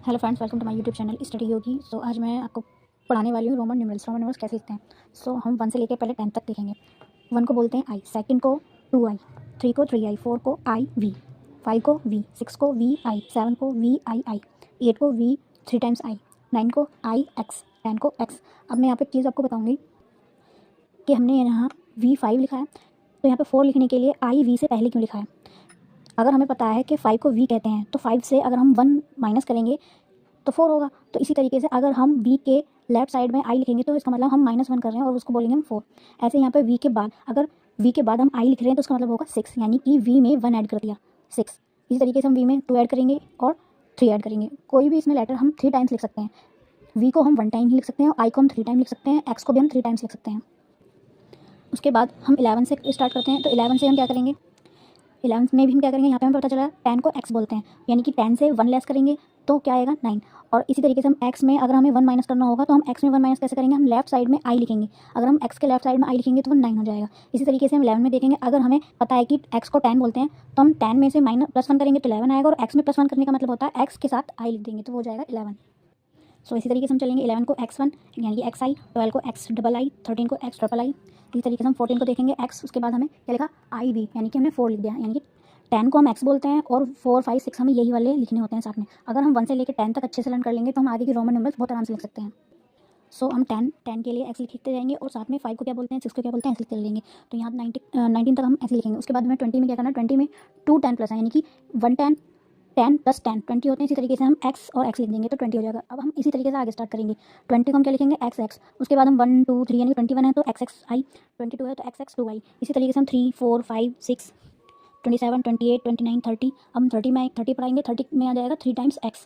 Hello friends, welcome to my YouTube channel Study Yogi. So आज मैं आपको पढ़ाने वाली हूँ रोमन न्यूमरल्स कैसे लिखते हैं। सो हम 1 से लेकर पहले 10 तक लिखेंगे। 1 को बोलते हैं आई, सेकंड को 2i, 3 को 3i, 4 को आई वी, 5 को वी, 6 को वी आई, 7 को वी आई आई, 8 को वी 3 टाइम्स आई, 9 को आई एक्स, 10 को एक्स। अब मैं यहाँ पे एक चीज़ आपको बताऊँगी कि हमने यहाँ V5 लिखा है, तो यहाँ पे 4 लिखने के लिए आई वी से पहले क्यों लिखा है। अगर हमें पता है कि 5 को वी कहते हैं तो 5 से अगर हम 1 माइनस करेंगे तो 4 होगा। तो इसी तरीके से अगर हम वी के लेफ्ट साइड में आई लिखेंगे तो इसका मतलब हम -1 कर रहे हैं और उसको बोलेंगे हम 4। ऐसे यहाँ पे वी के बाद अगर वी के बाद हम आई लिख रहे हैं तो उसका मतलब होगा 6, यानी कि वी में 1 ऐड कर दिया 6। इसी तरीके से हम वी में 2 ऐड करेंगे और 3 ऐड करेंगे। कोई भी इसमें लेटर हम 3 टाइम्स लिख सकते हैं। वी को हम 1 टाइम ही लिख सकते हैं, आई को हम 3 टाइम लिख सकते हैं, एक्स को भी हम 3 टाइम्स लिख सकते हैं। उसके बाद हम 11 से स्टार्ट करते हैं। तो 11 से हम क्या करेंगे, 11 में भी हम क्या करेंगे, यहाँ पे हमें पता चला 10 को x बोलते हैं, यानी कि 10 से 1 लेस करेंगे तो क्या आएगा 9। और इसी तरीके से हम x में अगर हमें 1 माइनस करना होगा तो हम x में 1 माइनस कैसे करेंगे, हम लेफ्ट साइड में i लिखेंगे। अगर हम x के लेफ्ट साइड में i लिखेंगे तो वो 9 हो जाएगा। इसी तरीके से हम 11 में देखेंगे, अगर हमें पता है कि x को 10 बोलते हैं तो हम 10 में से +1 करेंगे तो 11 आएगा, और x में +1 करने का मतलब होता है x के साथ i लिख देंगे तो वो हो जाएगा 11। सो इसी तरीके से हम चलेंगे 11 को x1 यानी कि xi, 12 को xii, 13 को xii। इसी तरीके से हम 14 को देखेंगे x, उसके बाद हमें क्या लिखा iv, यानी कि हमने 4 लिख दिया। यानी कि 10 को हम x बोलते हैं और 4, 5, 6 हमें यही वाले लिखने होते हैं साथ में। अगर हम 1 से लेकर 10 तक अच्छे से लर्न कर लेंगे तो हम आगे की रोमन नंबर्स बहुत आराम से लिख सकते हैं। सो हम 10 के लिए x लिखते जाएंगे और साथ में 5 को क्या बोलते हैं, 6 को क्या बोलते हैं, ऐसे लिखते चलेंगे। तो यहाँ 19 तक हम ऐसे लिखेंगे। उसके बाद हमें 20 में क्या करना है, 20 में 2 10 प्लस है, यानी कि 1 10 10 + 10 20 होते हैं। इसी तरीके से हम x और x लिख देंगे तो 20 हो जाएगा। अब हम इसी तरीके से आगे स्टार्ट करेंगे। 20 को हम क्या लिखेंगे, x x। उसके बाद हम 1 2 3 यानी 21 है तो x x i, 22 है तो x x 2i। इसी तरीके से हम 3 4 5 6 27 28 29 30। हम 30 में 30 पढ़ाएंगे, 30 में आ जाएगा 3 टाइम्स x।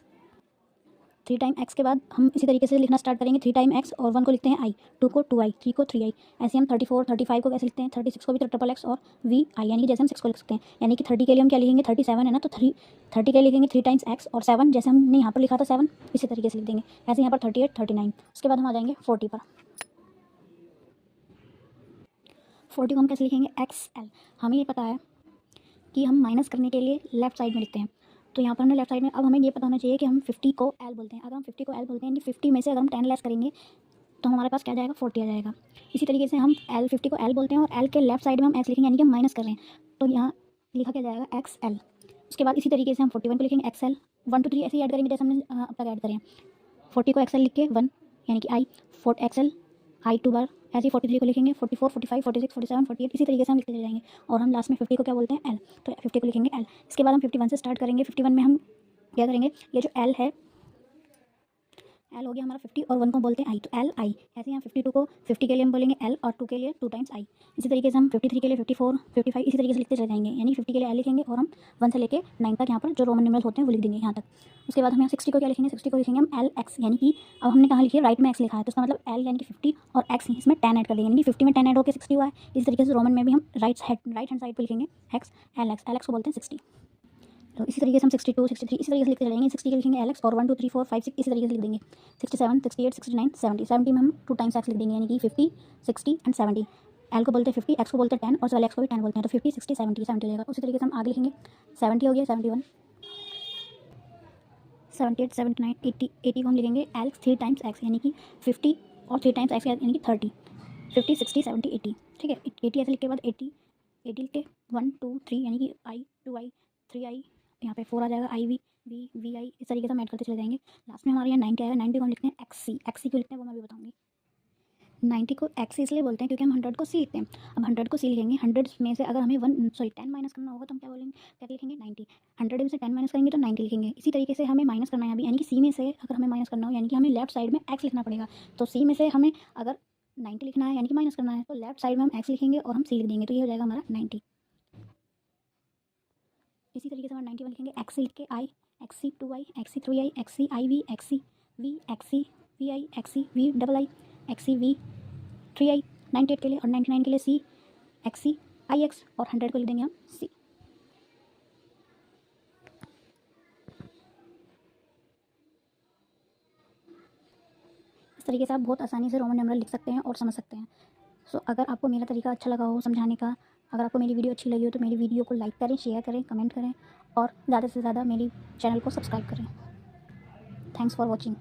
3 टाइम x के बाद हम इसी तरीके से लिखना स्टार्ट करेंगे, 3 टाइम x, और 1 को लिखते हैं i, 2 को 2i, 3 को 3i। ऐसे हम 34 35 को कैसे लिखते हैं, 36 को भी ट्रिपल x और vi, यानी कि जैसे हम 6 को लिख सकते हैं। यानी कि 30 के लिए हम क्या लिखेंगे, 37 है ना, तो 30 के लिए लिखेंगे 3 टाइम्स x और 7, जैसे हमने यहाँ पर लिखा था 7, इसी तरीके से लिख देंगे। ऐसे यहाँ पर 38 39। उसके बाद हम आ जाएंगे 40 पर। 40 को हम कैसे लिखेंगे, xl। हमें ये पता है कि हम माइनस करने के लिए लेफ्ट साइड में लिखते हैं, तो यहाँ पर हमने लेफ्ट साइड में। अब हमें ये पता होना चाहिए कि हम 50 को L बोलते हैं। अगर हम 50 को L बोलते हैं, यानी 50 में से अगर हम 10 लेस करेंगे तो हमारे पास क्या जाएगा, 40 आ जाएगा। इसी तरीके से हम 50 को L बोलते हैं और L के लेफ्ट साइड में हम x लिखेंगे, यानी कि हम माइनस कर रहे हैं, तो यहाँ लिखा क्या जाएगा, XL। उसके बाद इसी तरीके से हम 41 को लिखेंगे XL, 1 2 3 ऐसे ही ऐड करेंगे जैसे हमने अब तक ऐड करें। 40 को XL लिख के 1 यानी कि I, 4 XL I 2 बार। ऐसे ही 43 को लिखेंगे 44 45 46 47 48। इसी तरीके से हम लिखते चले जाएंगे और हम लास्ट में 50 को क्या बोलते हैं, L, तो 50 को लिखेंगे L। इसके बाद हम 51 से स्टार्ट करेंगे। 51 में हम क्या करेंगे, ये जो L है, L हो गया हमारा 50 और 1 को बोलते हैं I, तो L I। ऐसे ही हम 52 को 50 के लिए हम बोलेंगे L और 2 के लिए 2 टाइम्स I। इसी तरीके से हम 53 के लिए 54 55 इसी तरीके से लिखते चले जाएंगे, यानी 50 के लिए L लिखेंगे और हम 1 से लेके 9 तक यहाँ पर जो रोमन नंबर्स होते हैं वो लिख देंगे यहाँ तक। उसके बाद हम यहाँ 60 को क्या लिखेंगे, 60 को लिखेंगे हम LX, यानी कि अब हमने कहाँ लिखी है, राइट में X लिखा है, तो इसका मतलब L यानी कि 50 और X इसमें 10 ऐड कर देंगे, यानी कि 50 में 10 ऐड होकर 60 हुआ है। इसी तरीके से रोमन में भी हम राइट हैंड साइड पर लिखेंगे X LX को बोलते हैं 60। तो इसी तरीके से हम 62 63 इसी तरीके से लिखते जाएंगे। 60 के लिखेंगे LX और 1 2 3 4 5 6 इसी तरीके से लिख देंगे। 67 68 69 70 70 में हम 2 टाइम्स x लिख देंगे, यानी कि 50 60 एंड 70। L को बोलते हैं 50, X को बोलते हैं 10 और X को भी 10 बोलते हैं, तो 50 60 70 70 हो जाएगा। उसी तरीके से हम आगे लिखेंगे 70 हो गया, 71 78 79 80 80 को हम लिखेंगे L 3 टाइम्स x, यानी कि 50 और 3 टाइम्स x यानी कि 30 50 60 70 80। ठीक है, 80 ऐसे लिख के बाद 80 लिख के 1 2 3 यानी कि I 2I 3I, यहाँ पे 4 आ जाएगा I V V V I। इस तरीके से हम ऐड करते चले जाएंगे। लास्ट में हमारे यहाँ 90 आएगा। 90 को हम लिखते हैं XC क्यों लिखते हैं वो मैं भी बताऊँगी। 90 को x इसलिए बोलते हैं क्योंकि हम 100 को c लिखते हैं। अब 100 को c लिखेंगे, 100 में से अगर हमें 10 माइनस करना होगा तो हम क्या बोलेंगे, क्या लिखेंगे 90। 100 में से 10 माइनस करेंगे तो 90 लिखेंगे। इसी तरीके से हमें माइनस करना है अभी, यानी कि c में से अगर हमें माइनस करना हो, यानी कि हमें लेफ्ट साइड में x लिखना पड़ेगा। तो c में से हमें अगर 90 लिखना है यानी कि माइनस करना है, तो लेफ्ट साइड में हम x लिखेंगे और हम c लिख देंगे, तो ये हो जाएगा हमारा 90। इसी तरीके से हम 91 लिखेंगे, x लिख के I XC 2I XC 3I XC IV XC V XC VI XC V double I XC V 3I 98 के लिए, और 99 के लिए C XC IX, और 100 को लिख देंगे हम C। इस तरीके से आप बहुत आसानी से रोमन नंबर लिख सकते हैं और समझ सकते हैं। सो अगर आपको मेरा तरीका अच्छा लगा हो समझाने का, अगर आपको मेरी वीडियो अच्छी लगी हो तो मेरी वीडियो को लाइक करें, शेयर करें, कमेंट करें और ज़्यादा से ज़्यादा मेरी चैनल को सब्सक्राइब करें। Thanks for watching.